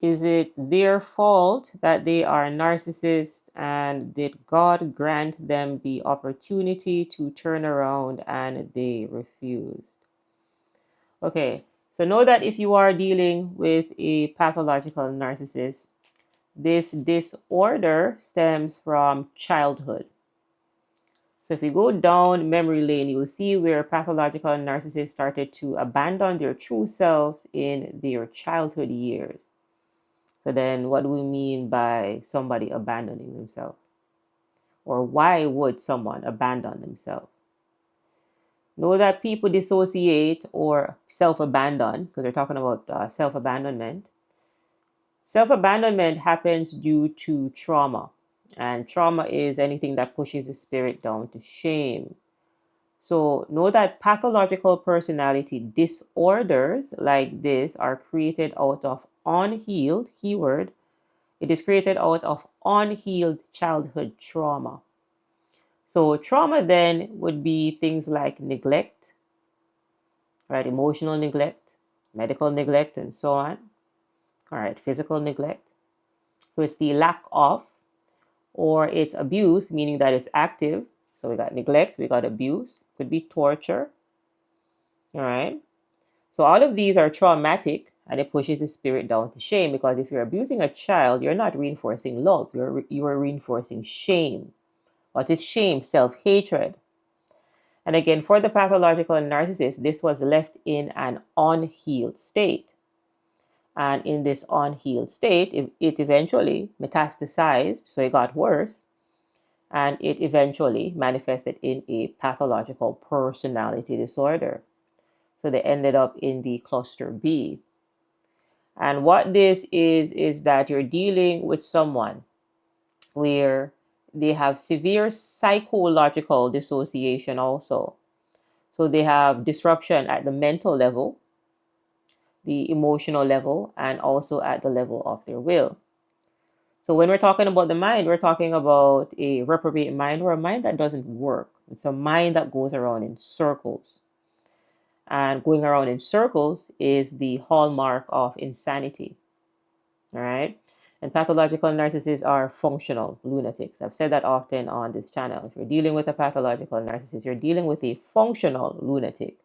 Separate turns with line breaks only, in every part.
Is it their fault that they are narcissists, and did God grant them the opportunity to turn around and they refused? Okay, so know that if you are dealing with a pathological narcissist, this disorder stems from childhood. So if you go down memory lane, you will see where pathological narcissists started to abandon their true selves in their childhood years. So then what do we mean by somebody abandoning themselves? Or why would someone abandon themselves? Know that people dissociate or self-abandon, because we're talking about self-abandonment. Self-abandonment happens due to trauma. And trauma is anything that pushes the spirit down to shame. So know that pathological personality disorders like this are created out of unhealed, keyword, it is created out of unhealed childhood trauma. So trauma then would be things like neglect, right? Emotional neglect, medical neglect, and so on. All right, physical neglect. So it's the lack of, or it's abuse, meaning that it's active. So we got neglect, we got abuse, could be torture. All right. So all of these are traumatic, and it pushes the spirit down to shame, because if you're abusing a child, you're not reinforcing love, you are reinforcing shame. What is shame? Self-hatred. And again, for the pathological narcissist, this was left in an unhealed state. And in this unhealed state, it eventually metastasized, so it got worse, and it eventually manifested in a pathological personality disorder. So they ended up in the cluster B. And what this is that you're dealing with someone where they have severe psychological dissociation also. So they have disruption at the mental level, the emotional level, and also at the level of their will. So when we're talking about the mind, we're talking about a reprobate mind, or a mind that doesn't work. It's a mind that goes around in circles. And going around in circles is the hallmark of insanity. All right. And pathological narcissists are functional lunatics. I've said that often on this channel. If you're dealing with a pathological narcissist, you're dealing with a functional lunatic.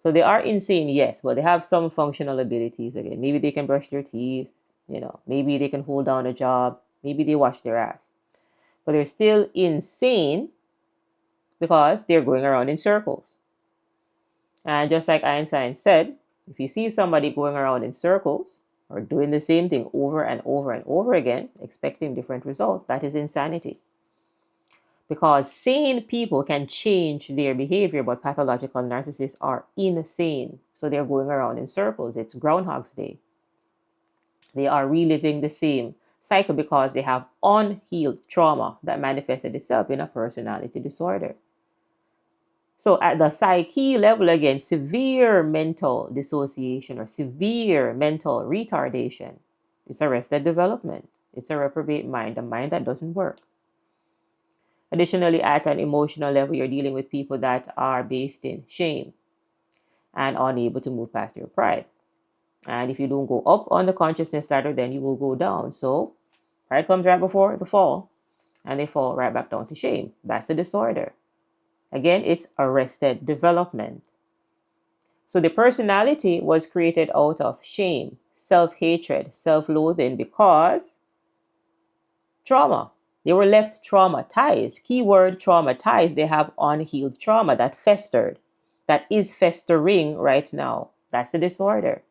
So they are insane, yes, but they have some functional abilities. Again, maybe they can brush their teeth, maybe they can hold down a job, maybe they wash their ass. But they're still insane because they're going around in circles. And just like Einstein said, if you see somebody going around in circles or doing the same thing over and over and over again, expecting different results, that is insanity. Because sane people can change their behavior, but pathological narcissists are insane. So they're going around in circles. It's Groundhog's Day. They are reliving the same cycle because they have unhealed trauma that manifested itself in a personality disorder. So at the psyche level, again, severe mental dissociation or severe mental retardation. It's arrested development. It's a reprobate mind, a mind that doesn't work. Additionally, at an emotional level, you're dealing with people that are based in shame and unable to move past their pride. And if you don't go up on the consciousness ladder, then you will go down. So pride comes right before the fall, and they fall right back down to shame. That's a disorder. Again, it's arrested development. So the personality was created out of shame, self-hatred, self-loathing because trauma. They were left traumatized. Keyword traumatized. They have unhealed trauma that festered, that is festering right now. That's a disorder.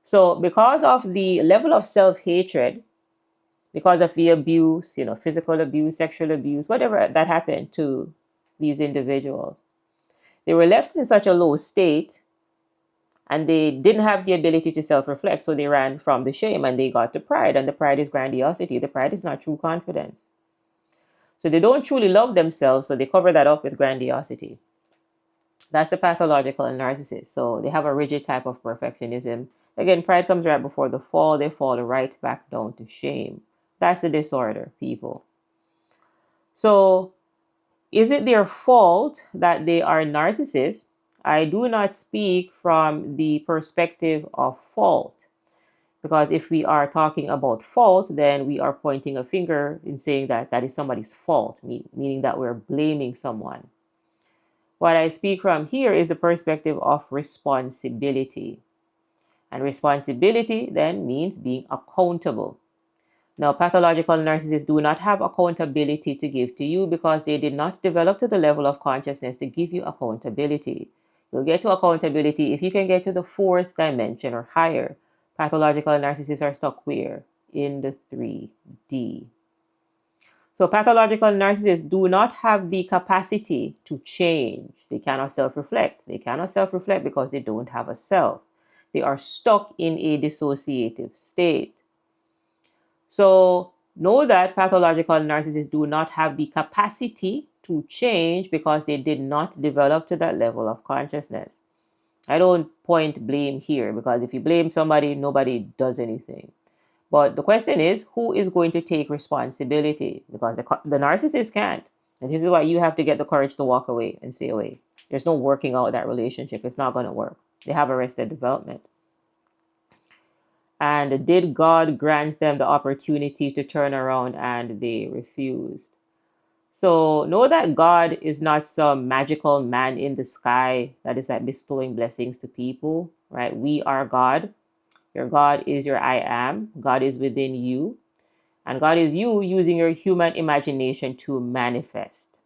So because of the level of self-hatred, because of the abuse, physical abuse, sexual abuse, whatever that happened to these individuals, they were left in such a low state and they didn't have the ability to self-reflect. So they ran from the shame and they got to pride. And the pride is grandiosity. The pride is not true confidence. So they don't truly love themselves, so they cover that up with grandiosity. That's a pathological narcissist. So they have a rigid type of perfectionism. Again, pride comes right before the fall. They fall right back down to shame. That's the disorder, people. So is it their fault that they are narcissists? I do not speak from the perspective of fault. Because if we are talking about fault, then we are pointing a finger in saying that that is somebody's fault, meaning that we're blaming someone. What I speak from here is the perspective of responsibility. And responsibility then means being accountable. Now, pathological narcissists do not have accountability to give to you because they did not develop to the level of consciousness to give you accountability. You'll get to accountability if you can get to the fourth dimension or higher. Pathological narcissists are stuck where? In the 3D. So pathological narcissists do not have the capacity to change. They cannot self-reflect. They cannot self-reflect because they don't have a self. They are stuck in a dissociative state. So know that pathological narcissists do not have the capacity to change because they did not develop to that level of consciousness. I don't point blame here because if you blame somebody, nobody does anything. But the question is, who is going to take responsibility? Because the narcissist can't. And this is why you have to get the courage to walk away and stay away. There's no working out that relationship. It's not going to work. They have arrested development. And did God grant them the opportunity to turn around and they refused? So know that God is not some magical man in the sky that is like bestowing blessings to people, right? We are God. Your God is your I am. God is within you. And God is you using your human imagination to manifest.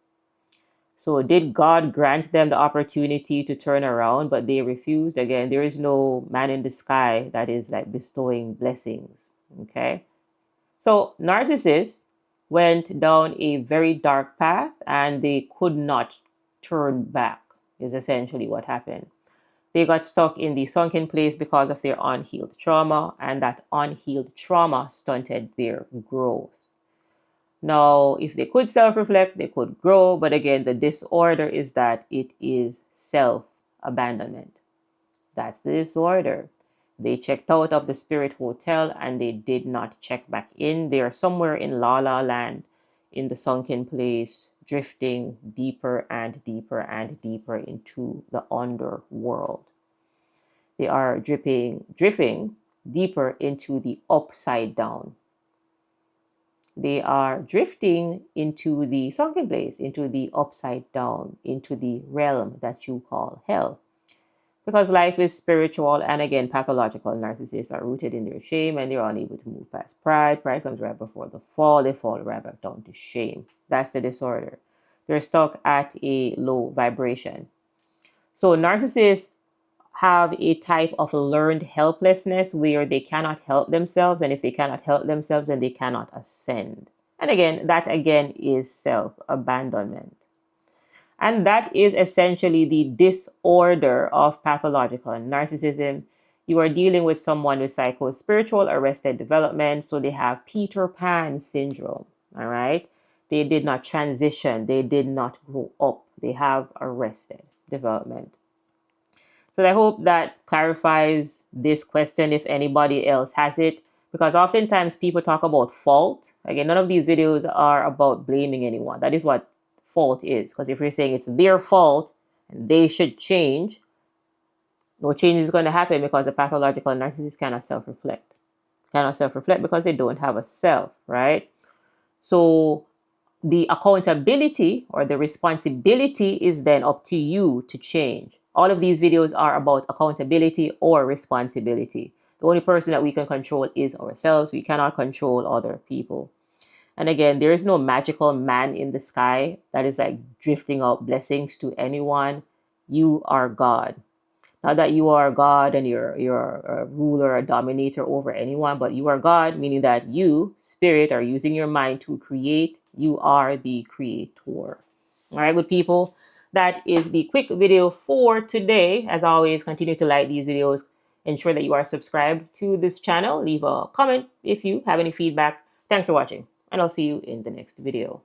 So did God grant them the opportunity to turn around, but they refused? Again, there is no man in the sky that is like bestowing blessings. Okay. So narcissists went down a very dark path and they could not turn back, is essentially what happened. They got stuck in the sunken place because of their unhealed trauma, and that unhealed trauma stunted their growth. Now, if they could self-reflect, they could grow. But again, the disorder is that it is self-abandonment. That's the disorder. They checked out of the spirit hotel and they did not check back in. They are somewhere in La La Land, in the sunken place, drifting deeper and deeper and deeper into the underworld. They are drifting deeper into the upside down. They are drifting into the sunken place, into the upside down, into the realm that you call hell. Because life is spiritual, and again, pathological narcissists are rooted in their shame and they're unable to move past pride. Pride comes right before the fall. They fall right back down to shame. That's the disorder. They're stuck at a low vibration. So narcissists have a type of learned helplessness where they cannot help themselves. And if they cannot help themselves, then they cannot ascend. And again, that again is self-abandonment. And that is essentially the disorder of pathological narcissism. You are dealing with someone with psycho-spiritual arrested development. So they have Peter Pan syndrome. All right. They did not transition. They did not grow up. They have arrested development. So I hope that clarifies this question if anybody else has it. Because oftentimes people talk about fault. Again, none of these videos are about blaming anyone. That is what fault is. Because if you're saying it's their fault and they should change, no change is going to happen because the pathological narcissist cannot self-reflect. Cannot self-reflect because they don't have a self, right? So the accountability or the responsibility is then up to you to change. All of these videos are about accountability or responsibility. The only person that we can control is ourselves. We cannot control other people. And again, there is no magical man in the sky that is like drifting out blessings to anyone. You are God. Not that you are God and you're a ruler, a dominator over anyone, but you are God, meaning that you, spirit, are using your mind to create. You are the creator. All right, good people. That is the quick video for today. As always, continue to like these videos. Ensure that you are subscribed to this channel. Leave a comment if you have any feedback. Thanks for watching, and I'll see you in the next video.